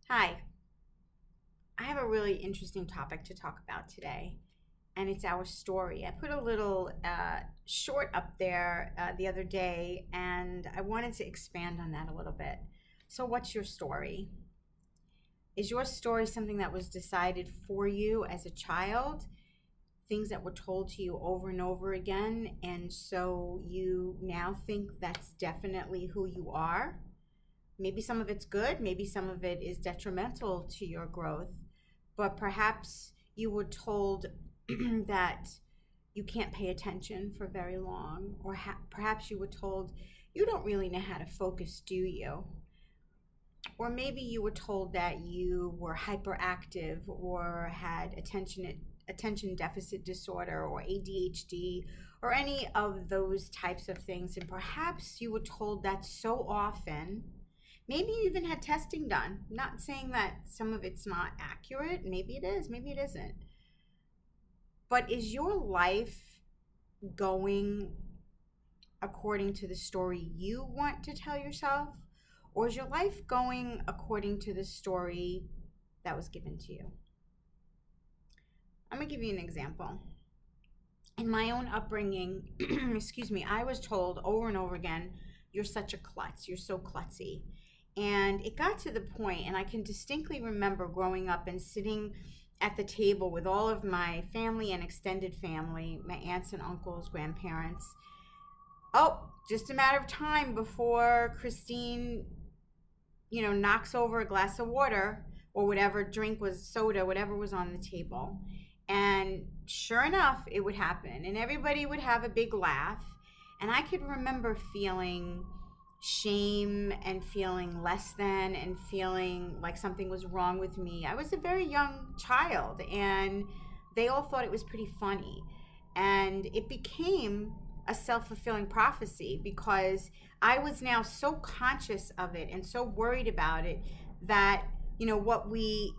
Hi, I have a really interesting topic to talk about today, and it's our story. I put a little short up there the other day, and I wanted to expand on that a little bit. So, what's your story? Is your story something that was decided for you as a child? Things that were told to you over and over again, and so you now think that's definitely who you are? Maybe some of it's good, maybe some of it is detrimental to your growth, but perhaps you were told that you can't pay attention for very long, or perhaps you were told you don't really know how to focus, do you? Or maybe you were told that you were hyperactive or had attention deficit disorder or ADHD or any of those types of things, and perhaps you were told that so often. Maybe you even had testing done. Not saying that some of it's not accurate. Maybe it is, maybe it isn't. But is your life going according to the story you want to tell yourself? Or is your life going according to the story that was given to you? I'm going to give you an example. In my own upbringing, excuse me, I was told over and over again, you're such a klutz, you're so klutzy. And it got to the point, and I can distinctly remember growing up and sitting at the table with all of my family and extended family, my aunts and uncles, grandparents. Oh, just a matter of time before Christine, knocks over a glass of water or whatever drink was, soda, whatever was on the table. And sure enough, it would happen. And everybody would have a big laugh. And I could remember feeling shame and feeling less than and feeling like something was wrong with me. I was a very young child, and they all thought it was pretty funny. And it became a self-fulfilling prophecy because I was now so conscious of it and so worried about it that, what we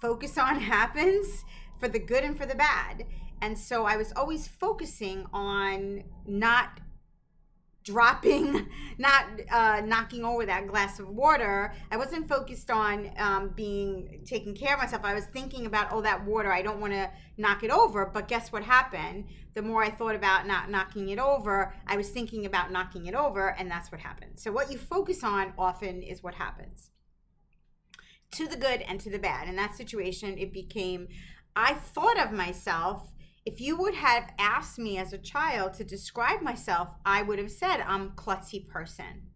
focus on happens for the good and for the bad. And so I was always focusing on not dropping, not knocking over that glass of water. I wasn't focused on taking care of myself. I was thinking about, oh, that water, I don't want to knock it over. But guess what happened? The more I thought about not knocking it over, I was thinking about knocking it over, and that's what happened. So what you focus on often is what happens, to the good and to the bad. In that situation, it became, I thought of myself. If you would have asked me as a child to describe myself, I would have said I'm a klutzy person.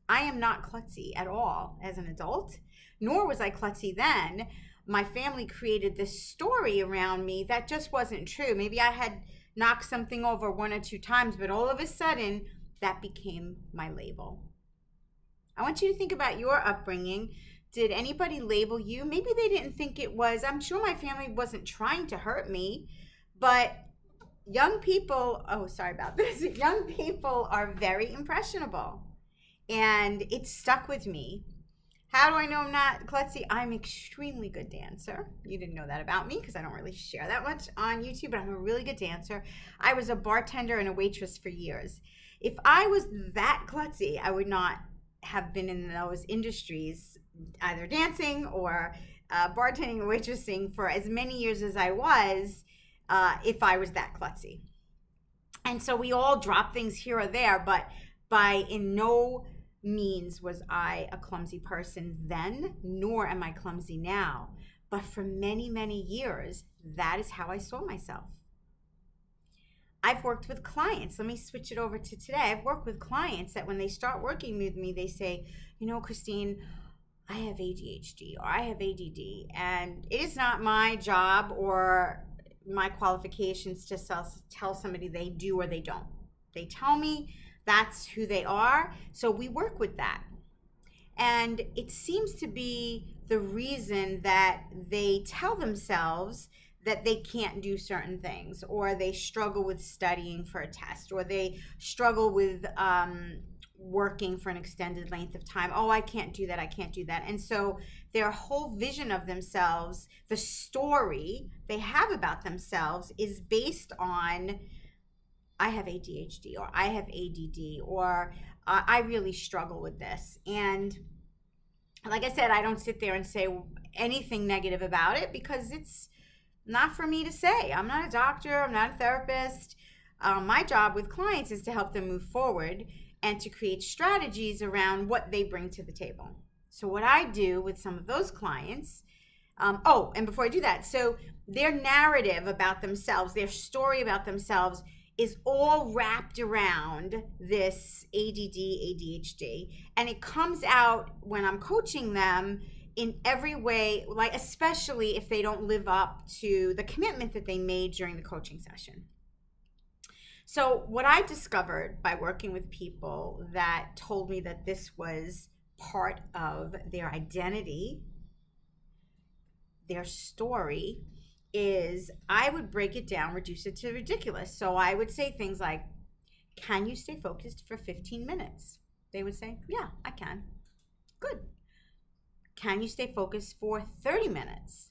I am not klutzy at all as an adult, nor was I klutzy then. My family created this story around me that just wasn't true. Maybe I had knocked something over one or two times, but all of a sudden, that became my label. I want you to think about your upbringing. Did anybody label you? Maybe they didn't think it was. I'm sure my family wasn't trying to hurt me. But young people, oh, sorry about this. Young people are very impressionable. And it stuck with me. How do I know I'm not klutzy? I'm an extremely good dancer. You didn't know that about me because I don't really share that much on YouTube, but I'm a really good dancer. I was a bartender and a waitress for years. If I was that klutzy, I would not have been in those industries, either dancing or bartending or waitressing for as many years as I was. If I was that klutzy. And so we all drop things here or there, but by in no means was I a clumsy person then, nor am I clumsy now. But for many, many years, that is how I saw myself. I've worked with clients. Let me switch it over to today. I've worked with clients that when they start working with me, they say, Christine, I have ADHD or I have ADD. And it is not my job or my qualifications to tell somebody they do or they don't. They tell me that's who they are, so we work with that. And it seems to be the reason that they tell themselves that they can't do certain things, or they struggle with studying for a test, or they struggle with working for an extended length of time. Oh, I can't do that. I can't do that. And so their whole vision of themselves, the story they have about themselves, is based on, I have ADHD or I have ADD or I really struggle with this. And Like I said, I don't sit there and say anything negative about it because it's not for me to say. I'm not a doctor, I'm not a therapist. My job with clients is to help them move forward and to create strategies around what they bring to the table. So, what I do with some of those clients, and before I do that, so their narrative about themselves, their story about themselves is all wrapped around this ADD, ADHD, and it comes out when I'm coaching them in every way, like especially if they don't live up to the commitment that they made during the coaching session. So what I discovered by working with people that told me that this was part of their identity, their story, is I would break it down, reduce it to ridiculous. So I would say things like, can you stay focused for 15 minutes? They would say, yeah, I can. Good. Can you stay focused for 30 minutes?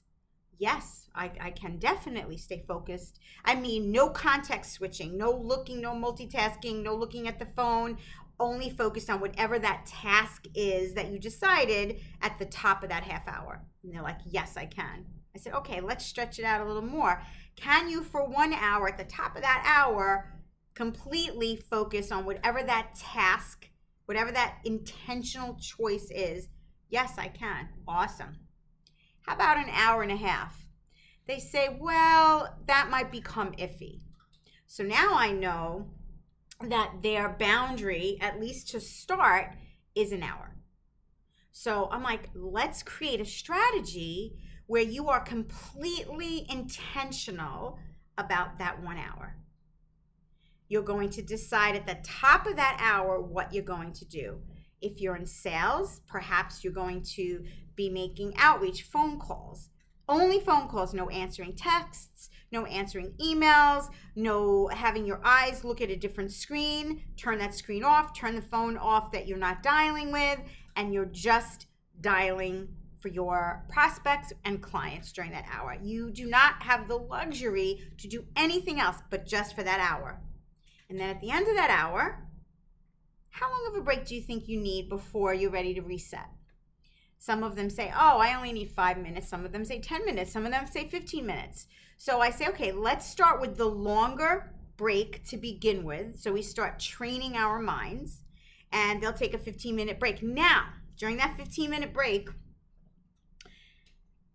Yes, I can definitely stay focused. I mean, no context switching, no looking, no multitasking, no looking at the phone, only focused on whatever that task is that you decided at the top of that half hour. And they're like, yes, I can. I said, okay, let's stretch it out a little more. Can you, for 1 hour, at the top of that hour, completely focus on whatever that task, whatever that intentional choice is? Yes, I can. Awesome. How about an hour and a half? They say, well, that might become iffy. So now I know that their boundary, at least to start, is an hour. So I'm like, let's create a strategy where you are completely intentional about that 1 hour. You're going to decide at the top of that hour what you're going to do. If you're in sales, perhaps you're going to be making outreach phone calls. Only phone calls, no answering texts, no answering emails, no having your eyes look at a different screen. Turn that screen off, turn the phone off that you're not dialing with, and you're just dialing for your prospects and clients during that hour. You do not have the luxury to do anything else but just for that hour. And then at the end of that hour, how long of a break do you think you need before you're ready to reset? Some of them say, oh, I only need 5 minutes. Some of them say 10 minutes. Some of them say 15 minutes. So I say, okay, let's start with the longer break to begin with. So we start training our minds, and they'll take a 15-minute break. Now, during that 15-minute break,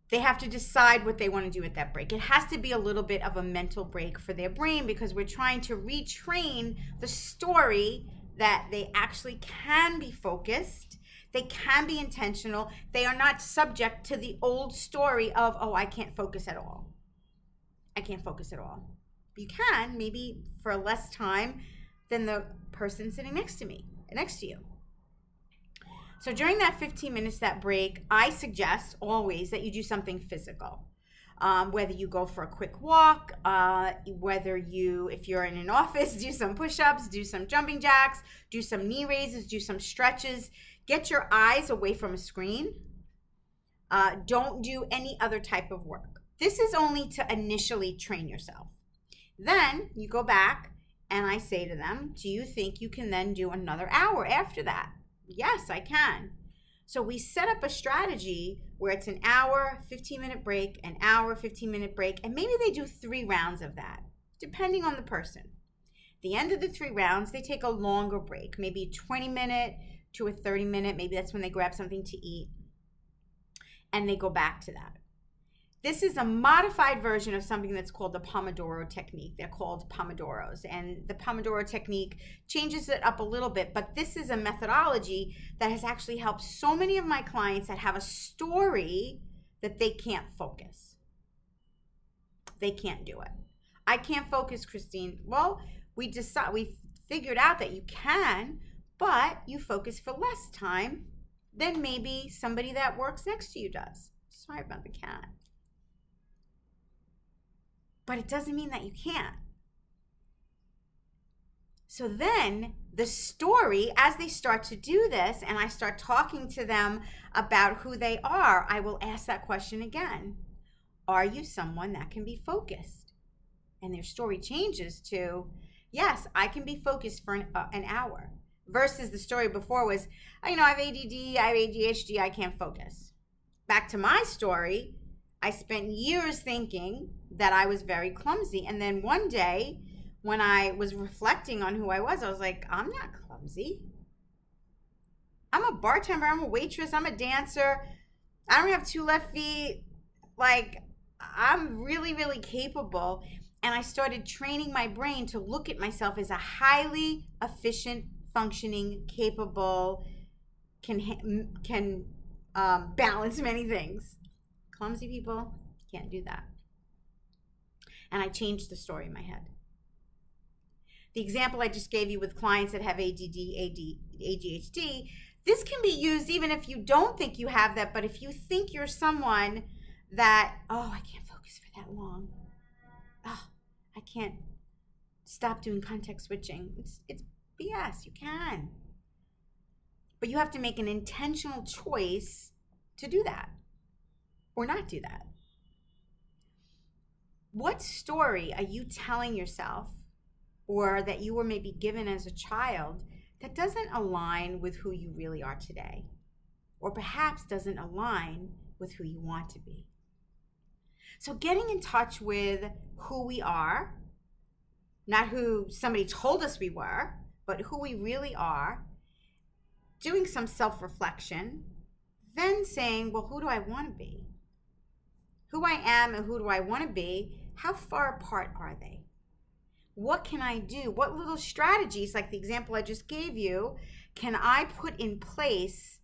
they have to decide what they want to do at that break. It has to be a little bit of a mental break for their brain because we're trying to retrain the story that they actually can be focused, they can be intentional, they are not subject to the old story of, oh, I can't focus at all. I can't focus at all. You can, maybe for less time than the person sitting next to you. So during that 15 minutes, that break, I suggest always that you do something physical. Whether you go for a quick walk, whether you, if you're in an office, do some push-ups, do some jumping jacks, do some knee raises, do some stretches. Get your eyes away from a screen. Don't do any other type of work. This is only to initially train yourself. Then you go back and I say to them, do you think you can then do another hour after that? Yes, I can. So we set up a strategy where it's an hour, 15-minute break, an hour, 15-minute break, and maybe they do 3 rounds of that, depending on the person. At the end of the 3 rounds, they take a longer break, maybe a 20-minute to a 30-minute, maybe that's when they grab something to eat, and they go back to that. This is a modified version of something that's called the Pomodoro technique. They're called Pomodoros, and the Pomodoro technique changes it up a little bit, but this is a methodology that has actually helped so many of my clients that have a story that they can't focus. They can't do it. I can't focus, Christine. Well, we figured out that you can, but you focus for less time than maybe somebody that works next to you does. Sorry about the cat. But it doesn't mean that you can't. So then the story, as they start to do this and I start talking to them about who they are, I will ask that question again. Are you someone that can be focused? And their story changes to, yes, I can be focused for an hour. versus the story before was, I have ADD, I have ADHD, I can't focus. Back to my story, I spent years thinking that I was very clumsy. And then one day when I was reflecting on who I was like, I'm not clumsy. I'm a bartender, I'm a waitress, I'm a dancer. I don't have 2 left feet. Like, I'm really, really capable. And I started training my brain to look at myself as a highly efficient, functioning, capable, can balance many things. Clumsy people can't do that. And I changed the story in my head. The example I just gave you with clients that have ADD, ADHD, this can be used even if you don't think you have that, but if you think you're someone that, I can't focus for that long. I can't stop doing context switching. It's BS. You can. But you have to make an intentional choice to do that or not do that. What story are you telling yourself, or that you were maybe given as a child, that doesn't align with who you really are today, or perhaps doesn't align with who you want to be? So getting in touch with who we are, not who somebody told us we were, but who we really are, doing some self-reflection, then saying, well, who do I want to be? Who I am and who do I want to be, how far apart are they? What can I do? What little strategies, like the example I just gave you, can I put in place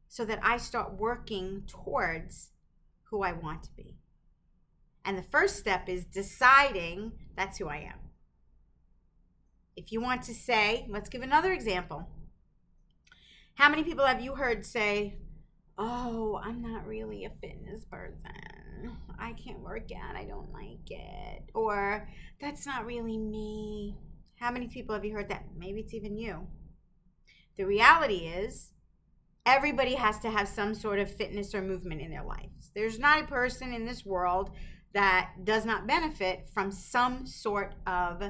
so that I start working towards who I want to be? And the first step is deciding that's who I am. If you want to say, let's give another example. How many people have you heard say, I'm not really a fitness person. I can't work out. I don't like it. Or that's not really me. How many people have you heard that? Maybe it's even you. The reality is everybody has to have some sort of fitness or movement in their lives. There's not a person in this world that does not benefit from some sort of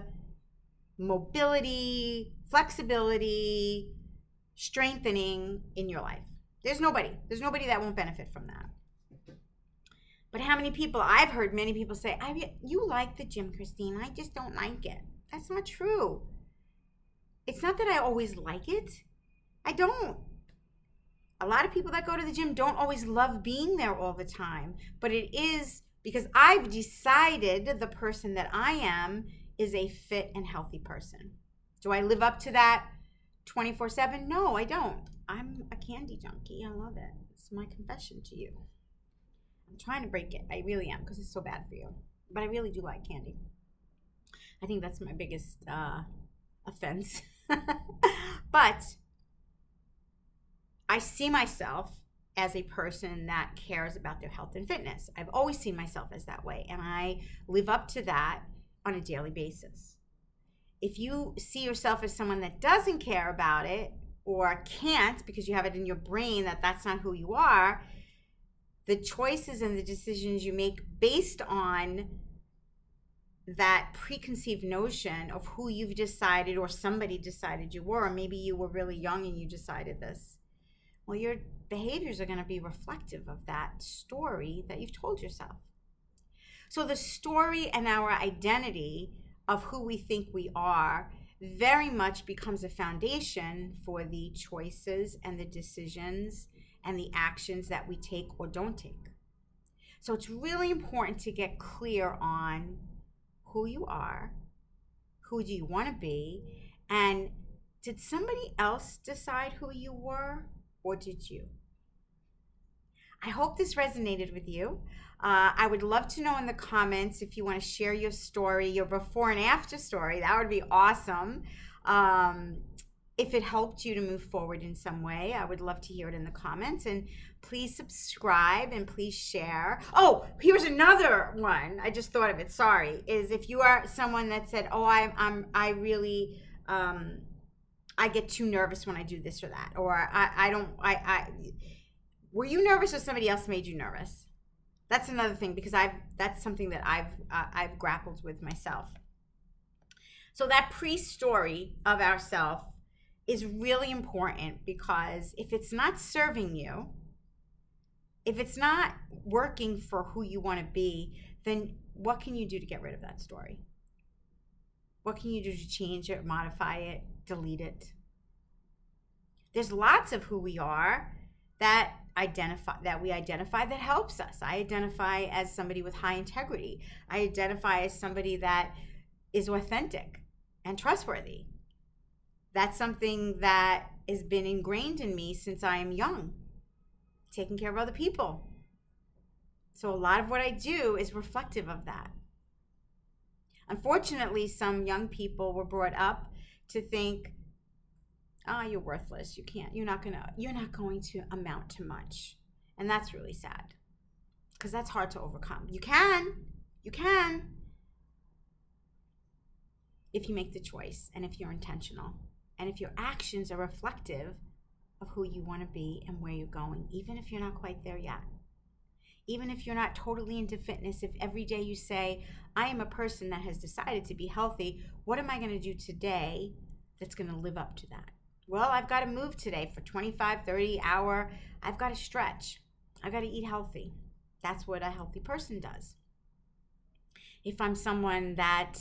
mobility, flexibility, strengthening in your life. There's nobody that won't benefit from that. But how many people, I've heard many people say, you like the gym, Christine, I just don't like it. That's not true. It's not that I always like it. I don't. A lot of people that go to the gym don't always love being there all the time. But it is because I've decided the person that I am is a fit and healthy person. Do I live up to that 24/7? No, I don't. I'm a candy junkie. I love it. It's my confession to you. I'm trying to break it. I really am, because it's so bad for you. But I really do like candy. I think that's my biggest offense. But I see myself as a person that cares about their health and fitness. I've always seen myself as that way, and I live up to that on a daily basis. If you see yourself as someone that doesn't care about it, or can't because you have it in your brain that that's not who you are, the choices and the decisions you make based on that preconceived notion of who you've decided or somebody decided you were, or maybe you were really young and you decided this, well, your behaviors are going to be reflective of that story that you've told yourself. So the story and our identity of who we think we are very much becomes a foundation for the choices and the decisions and the actions that we take or don't take. So it's really important to get clear on who you are, who do you want to be, and did somebody else decide who you were, or did you? I hope this resonated with you. I would love to know in the comments if you want to share your story, your before and after story. That would be awesome. If it helped you to move forward in some way, I would love to hear it in the comments. And please subscribe and please share. Oh, here's another one. I just thought of it. Sorry. Is if you are someone that said, I really I get too nervous when I do this or that, or were you nervous or somebody else made you nervous? That's another thing, because that's something that I've grappled with myself. So that pre-story of ourself is really important, because if it's not serving you, if it's not working for who you want to be, then what can you do to get rid of that story? What can you do to change it, modify it, delete it? There's lots of who we are that we identify that helps us. I identify as somebody with high integrity. I identify as somebody that is authentic and trustworthy. That's something that has been ingrained in me since I am young, taking care of other people. So a lot of what I do is reflective of that. Unfortunately, some young people were brought up to think, you're worthless. You're not going to amount to much. And that's really sad, because that's hard to overcome. You can, if you make the choice, and if you're intentional, and if your actions are reflective of who you want to be and where you're going, even if you're not quite there yet. Even if you're not totally into fitness, if every day you say, I am a person that has decided to be healthy, what am I going to do today that's going to live up to that? Well, I've got to move today for 25, 30 hour. I've got to stretch. I've got to eat healthy. That's what a healthy person does. If I'm someone that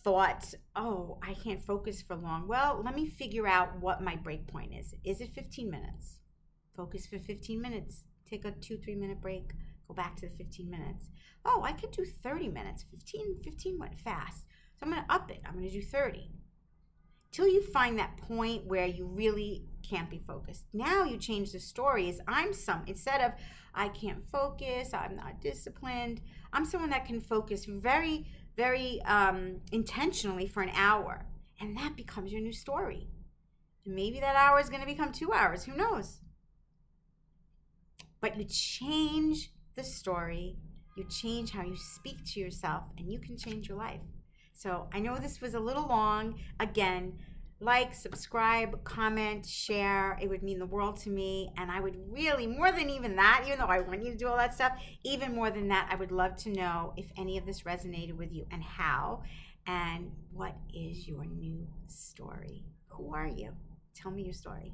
thought, I can't focus for long, well, let me figure out what my break point is. Is it 15 minutes? Focus for 15 minutes. Take a 2-3 minute break. Go back to the 15 minutes. I could do 30 minutes. 15 went fast. So I'm going to up it. I'm going to do 30. Till you find that point where you really can't be focused. Now you change the story. Instead of I can't focus, I'm not disciplined, I'm someone that can focus very, very intentionally for an hour. And that becomes your new story. And maybe that hour is going to become 2 hours. Who knows? But you change the story. You change how you speak to yourself, and you can change your life. So I know this was a little long. Again, like, subscribe, comment, share. It would mean the world to me. And I would really, more than even that, even though I want you to do all that stuff, even more than that, I would love to know if any of this resonated with you and how. And what is your new story? Who are you? Tell me your story.